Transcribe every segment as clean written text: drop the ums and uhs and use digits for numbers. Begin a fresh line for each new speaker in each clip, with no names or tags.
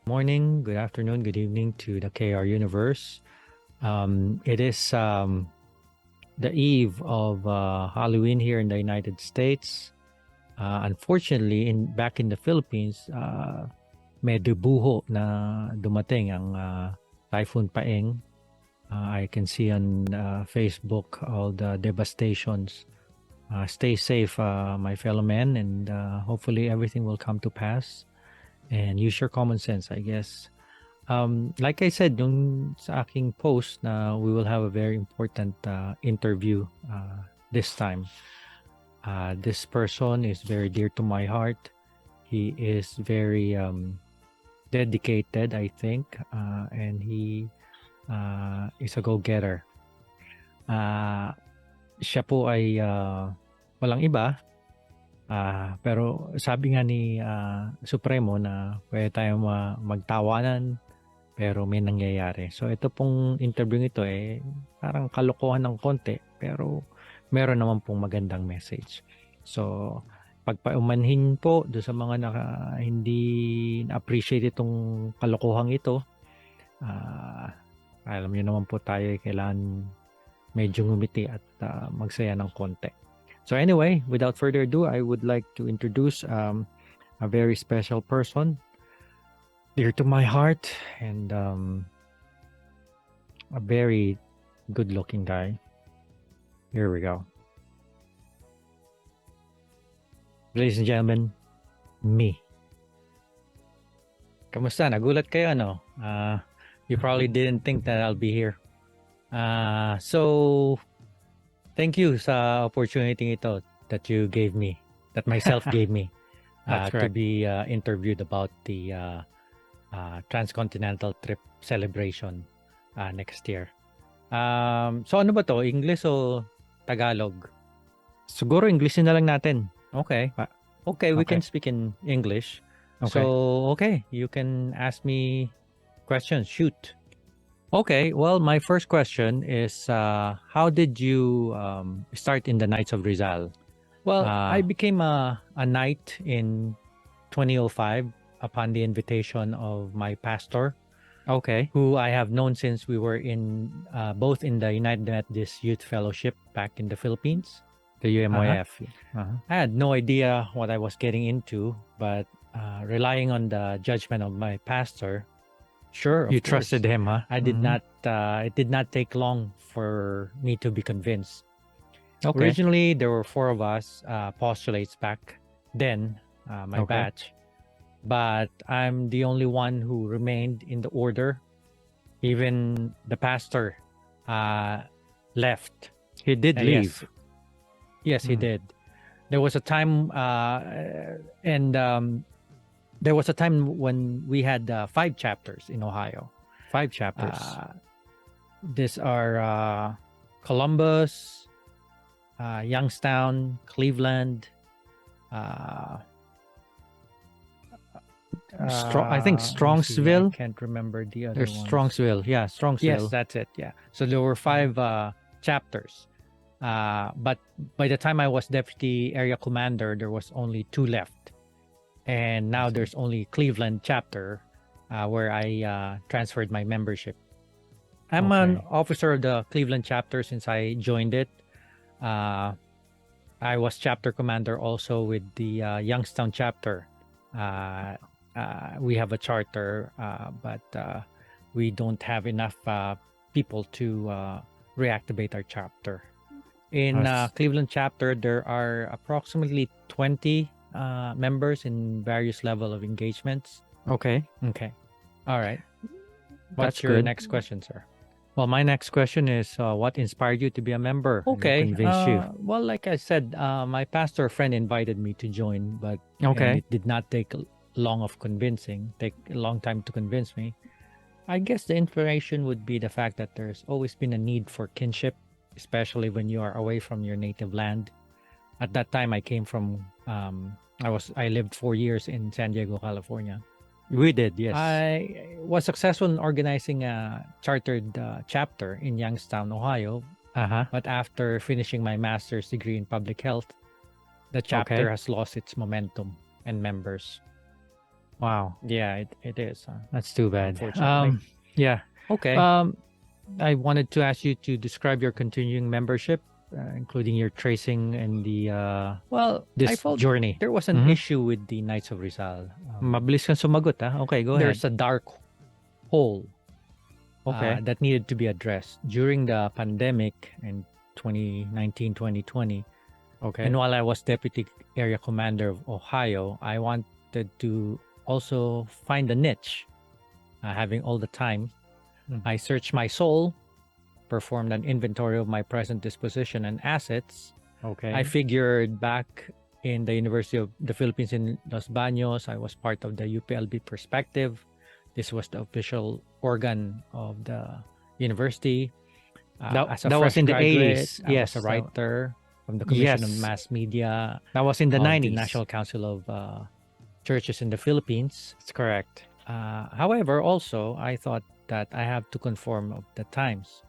Morning, good afternoon, good evening to the KR universe. It is the eve of Halloween here in the United States. Unfortunately, back in the Philippines, medyo buho na dumating ang Typhoon Paeng. I can see on Facebook all the devastations. Stay safe, my fellow men, and hopefully everything will come to pass. And use your common sense, I guess. Like I said, yung sa aking post na we will have a very important interview this time. This person is very dear to my heart. He is very dedicated, I think, and he is a go-getter. Siya po ay walang iba. Pero sabi nga ni Supremo na pwede tayo magtawanan pero may nangyayari. So ito pong interview nito parang kalokohan ng konti pero meron naman pong magandang message. So pagpaumanhin po do sa mga hindi na-appreciate itong kalokohang ito, alam niyo naman po tayo kailangan medyo ngumiti at magsaya ng konti. So anyway, without further ado, I would like to introduce a very special person, dear to my heart, and a very good-looking guy. Here we go. Ladies and gentlemen, me. Kamusta? Nagulat kayo, no? You probably didn't think that I'll be here. So thank you sa opportunity ito that you gave me, that myself gave me, to be interviewed about the Transcontinental trip celebration next year. So ano ba to? English o Tagalog? Siguro English na lang natin. Okay. Okay, we can speak in English. Okay. So, okay, you can ask me questions. Shoot. Okay, well, my first question is, how did you start in the Knights of Rizal? Well, I became a knight in 2005 upon the invitation of my pastor. Okay. Who I have known since we were in both in the United Methodist Youth Fellowship back in the Philippines, the UMYF. I had no idea what I was getting into, but relying on the judgment of my pastor. Sure, you trusted him, huh? I did not. It did not take long for me to be convinced. Okay. Originally, there were 4 of us postulates back then, my batch, but I'm the only one who remained in the order. Even the pastor left. He did leave. Yes, he did. There was a time, there was a time when we had 5 chapters in Ohio. 5 chapters. These are Columbus, Youngstown, Cleveland, I think Strongsville. I can't remember the other ones. Strongsville. Yeah, Strongsville. Yes, that's it. Yeah. So there were 5 chapters. But by the time I was deputy area commander, there was only 2 left. And now there's only Cleveland chapter where I transferred my membership. I'm an officer of the Cleveland chapter since I joined it. I was chapter commander also with the Youngstown chapter. We have a charter, but we don't have enough people to reactivate our chapter. In Cleveland chapter, there are approximately 20 members in various level of engagements. Okay. All right. What's your next question, sir? Well, my next question is, what inspired you to be a member? Okay. And what convinced you? Well, like I said, my pastor friend invited me to join, but and it did not take a long time to convince me. I guess the inspiration would be the fact that there's always been a need for kinship, especially when you are away from your native land. At that time, I came from I lived 4 years in San Diego, California. We did, yes. I was successful in organizing a chartered chapter in Youngstown, Ohio. But after finishing my master's degree in public health, the chapter has lost its momentum and members. Wow.
Yeah, it is.
That's too bad.
Unfortunately.
Yeah.
Okay.
I wanted to ask you to describe your continuing membership, including your tracing and the
Well, I
this
felt
journey.
there was an issue with the Knights of Rizal.
Mabilis kang sumagot, ha? Okay, go ahead.
There's a dark hole
Okay.
that needed to be addressed during the pandemic in 2019, 2020.
Okay.
And while I was Deputy Area Commander of Ohio, I wanted to also find a niche, having all the time. I searched my soul, performed an inventory of my present disposition and assets.
Okay.
I figured back in the University of the Philippines in Los Baños, I was part of the UPLB Perspective. This was the official organ of the university. As a
that
fresh
was in the
graduate,
80s.
I
Yes.
was a writer from the Commission of
Yes.
Mass Media.
That was in the
of
90s.
The National Council of Churches in the Philippines.
That's correct.
However, also, I thought that I have to conform of the times.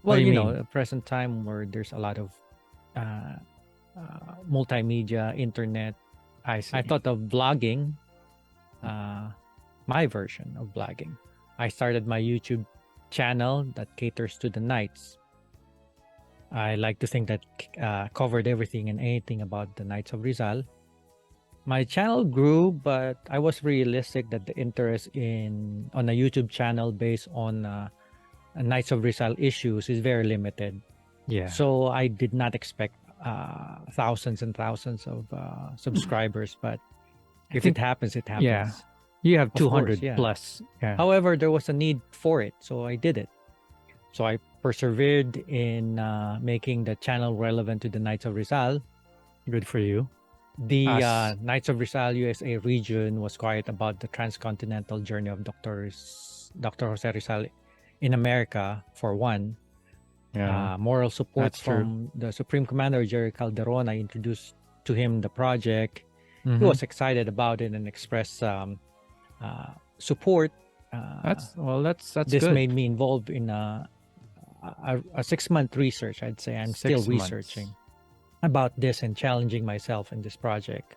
What
Well,
do you
know,
mean?
a present time where there's a lot of multimedia, internet.
I see.
I thought of vlogging, my version of vlogging. I started my YouTube channel that caters to the Knights. I like to think that covered everything and anything about the Knights of Rizal. My channel grew, but I was realistic that the interest on a YouTube channel based on Knights of Rizal issues is very limited.
Yeah.
So I did not expect thousands and thousands of subscribers, but if it happens, it happens.
Yeah. You have
Of course,
200
yeah.
plus. Yeah.
However, there was a need for it, so I did it. So I persevered in making the channel relevant to the Knights of Rizal.
Good for you.
The Knights of Rizal USA region was quiet about the transcontinental journey of Dr. Jose Rizal in America, for one.
Yeah.
Moral support
That's true.
from the Supreme Commander, Jerry Calderon. I introduced to him the project.
Mhm.
He was excited about it and expressed support.
That's
This
good.
made me involved in a 6-month research. I'd say I'm still
6 months.
researching about this and challenging myself in this project.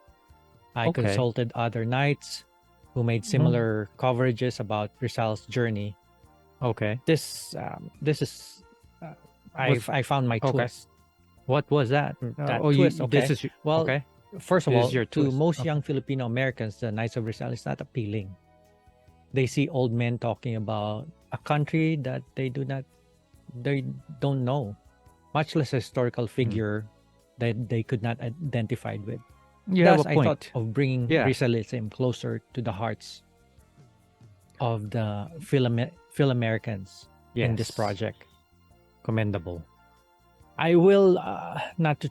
I
Okay.
consulted other knights who made similar coverages about Rizal's journey.
Okay.
This is I found my
Okay.
twist.
What was that?
That twist. Okay.
This is
Well,
okay.
First of
This
all,
is your
to
twist.
most
Okay.
young Filipino Americans, the Knights of Rizal is not appealing. They see old men talking about a country that they don't know, much less a historical figure that they could not identify with.
You
Thus,
have a
I
point.
thought of bringing
Yeah.
Rizalism closer to the hearts of the Phil-Americans in this
Yes.
project.
Commendable.
I will not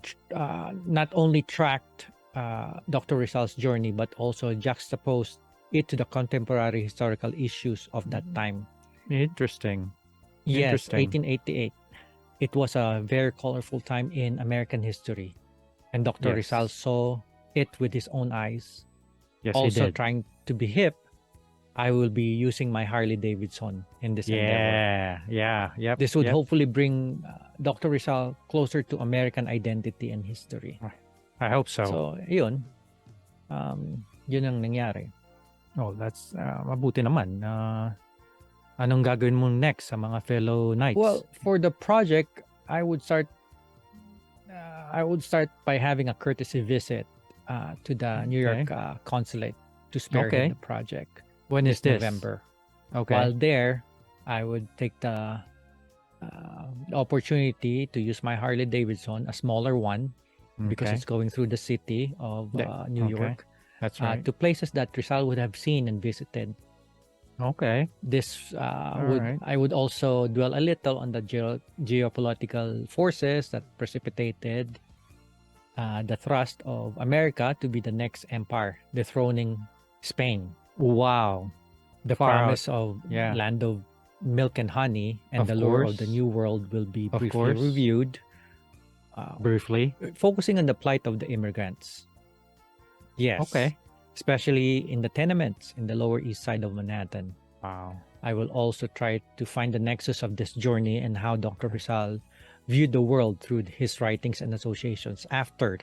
only track Dr. Rizal's journey, but also juxtapose it to the contemporary historical issues of that time.
Interesting.
Yes,
Interesting.
1888. It was a very colorful time in American history. And Dr.
Yes.
Rizal saw it with his own eyes.
Yes,
Also
he did.
trying to be hip, I will be using my Harley Davidson in this endeavor.
Yeah. Yep.
This would
yep.
hopefully bring Dr. Rizal closer to American identity and history.
I hope so.
So, yun. Yun ang nangyari.
Oh, that's mabuti naman. Anong gagawin mo next sa mga fellow knights?
Well, for the project, I would start by having a courtesy visit to the New York consulate to spearhead the project.
When is this?
November.
Okay.
While there, I would take the opportunity to use my Harley Davidson, a smaller one, because it's going through the city of New York,
That's right.
to places that Rizal would have seen and visited.
Okay.
This
right.
I would also dwell a little on the geopolitical forces that precipitated the thrust of America to be the next empire, dethroning Spain.
Wow.
The
Far
promise of land of milk and honey and
Of
the lure of
course.
the New World will be
Of
briefly
course.
reviewed,
Briefly.
focusing on the plight of the immigrants. Yes.
Okay.
Especially in the tenements in the Lower East Side of Manhattan.
Wow.
I will also try to find the nexus of this journey and how Dr. Rizal viewed the world through his writings and associations after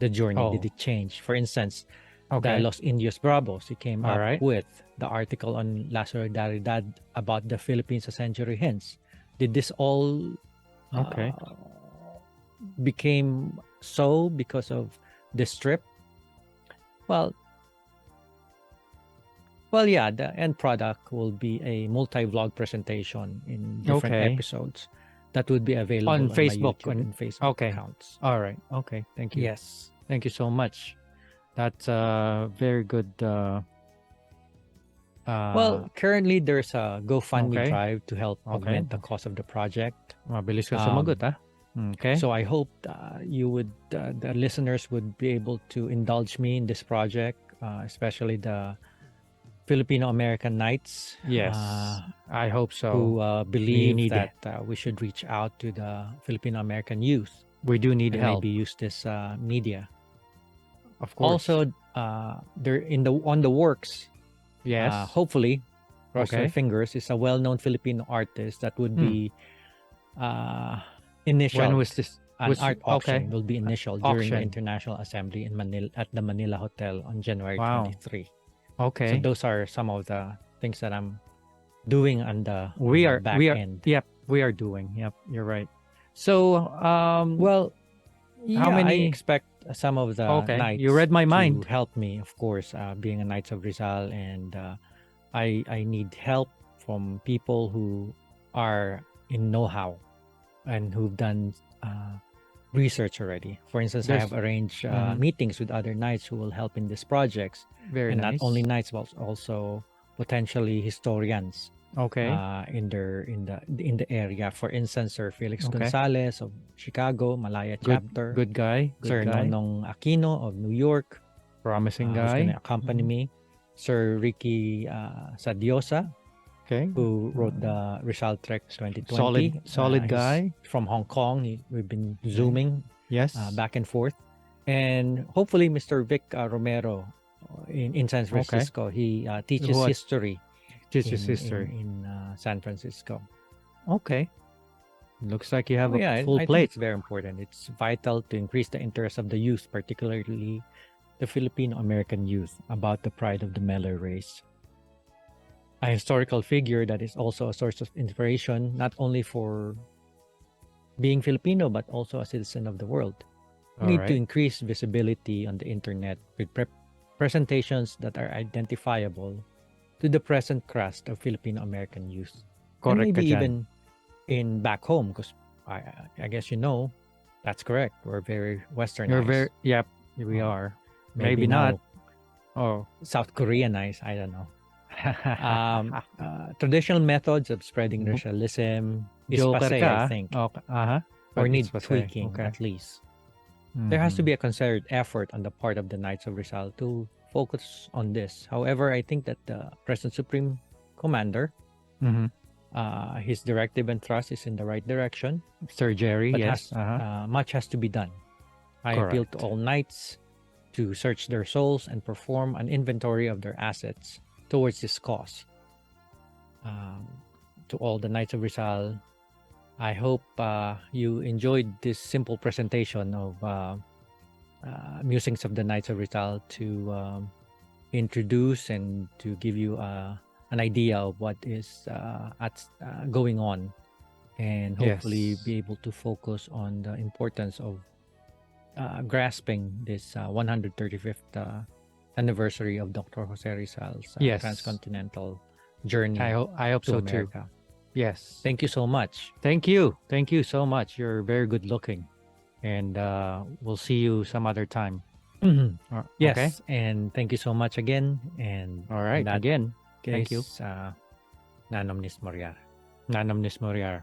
the journey.
Oh.
Did it change? For instance, the Los Indios Bravos. He came
All
up
right.
with the article on La Solidaridad about the Philippines a century hence. Did this all became so because of this trip? Well, yeah, the end product will be a multi-vlog presentation in different episodes that would be available on
Facebook,
my YouTube and Facebook accounts.
All right. Okay. Thank you.
Yes.
Thank you so much. That's very good.
Well, currently there's a GoFundMe drive to help augment the cost of the project.
Mabilis ka sumagot, ah. Okay.
So I hope you would, the listeners would be able to indulge me in this project, especially the Filipino-American Knights.
Yes, I hope so.
Who believe that we should reach out to the Filipino-American youth.
We do need help.
Maybe use this media.
Of course.
Also, they're on the works.
Yes.
Hopefully, cross your fingers, is a well-known Filipino artist that would be initial.
When was this?
An art auction will be initial during the International Assembly in Manila at the Manila Hotel on January 23.
Okay.
So those are some of the things that I'm doing on the back end.
Yep, we are doing. Yep, you're right. So,
well,
how many?
I expect some of the Knights.
You read my mind.
To help me, of course, being a Knights of Rizal, and I need help from people who are in know-how and who've done research already. For instance, I have arranged meetings with other Knights who will help in these projects.
Very nice.
Not only Knights, but also potentially historians.
Okay.
In the area. For instance, Sir Felix Gonzalez of Chicago, Malaya chapter.
Good guy.
Sir Nonong Aquino of New York.
Promising guy.
Who's going to accompany me. Sir Ricky Sadiosa.
Okay.
Who wrote the Rizal Trek 2020.
Solid guy.
From Hong Kong. We've been zooming.
Yes.
Back and forth. And hopefully Mr. Vic Romero in San Francisco. He teaches history. In San Francisco.
Okay. Looks like you have a full plate.
Think it's very important. It's vital to increase the interest of the youth, particularly the Filipino-American youth, about the pride of the Meller race. A historical figure that is also a source of inspiration, not only for being Filipino, but also a citizen of the world. We need to increase visibility on the internet with presentations that are identifiable to the present crust of Filipino-American youth.
Correct.
And maybe even in back home, because I guess that's correct. We're very westernized.
Yep, we are. Maybe not.
South Koreanized, I don't know. Traditional methods of spreading racialism is passé, I think. Or need tweaking, at least. There has to be a concerted effort on the part of the Knights of Rizal to focus on this. However, I think that the present Supreme Commander, his directive and thrust is in the right direction.
Sir Jerry,
but
yes.
Much has to be done. I appeal to all Knights to search their souls and perform an inventory of their assets towards this cause. To all the Knights of Rizal, I hope you enjoyed this simple presentation of musings of the Knights of Rizal to introduce and to give you an idea of what is going on, and hopefully be able to focus on the importance of grasping this 135th anniversary of Dr. Jose Rizal's transcontinental journey.
I hope so
America.
too. Yes.
Thank you so much.
Thank you so much. You're very good looking, and we'll see you some other time.
Yes.
Okay.
And thank you so much again. And
all right, again, thank you.
Nanom Nis Moriar.
Nanom Nis Moriar.